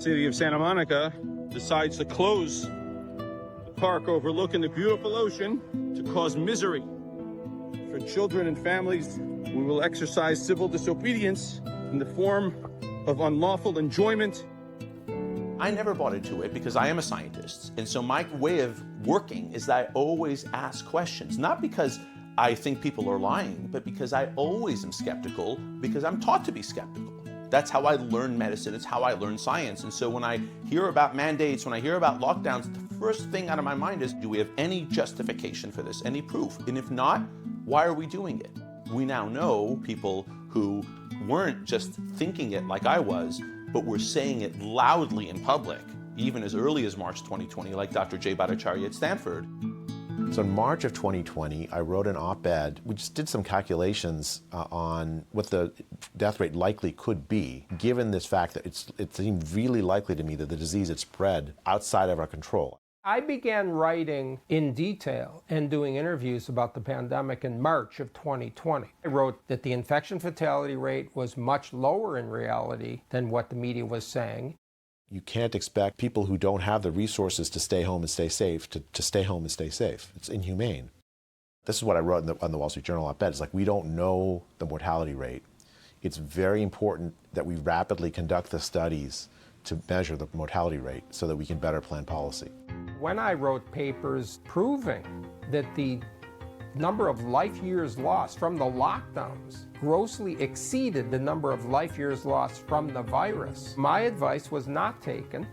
city of Santa Monica decides to close the park overlooking the beautiful ocean to cause misery for children and families, we will exercise civil disobedience in the form of unlawful enjoyment. I never bought into it because I am a scientist. And so my way of working is that I always ask questions, not because I think people are lying, but because I always am skeptical because I'm taught to be skeptical. That's how I learn medicine. It's how I learn science. And so when I hear about mandates, when I hear about lockdowns, the first thing out of my mind is, do we have any justification for this, any proof? And if not, why are we doing it? We now know people who weren't just thinking it like I was, but were saying it loudly in public, even as early as March 2020, like Dr. Jay Bhattacharya at Stanford. So in March of 2020, I wrote an op-ed. We just did some calculations on what the death rate likely could be, given this fact that it seemed really likely to me that the disease had spread outside of our control. I began writing in detail and doing interviews about the pandemic in March of 2020. I wrote that the infection fatality rate was much lower in reality than what the media was saying. You can't expect people who don't have the resources to stay home and stay safe to stay home and stay safe. It's inhumane. This is what I wrote on the Wall Street Journal op-ed. It's like, we don't know the mortality rate. It's very important that we rapidly conduct the studies to measure the mortality rate so that we can better plan policy. When I wrote papers proving that the number of life years lost from the lockdowns grossly exceeded the number of life years lost from the virus, my advice was not taken.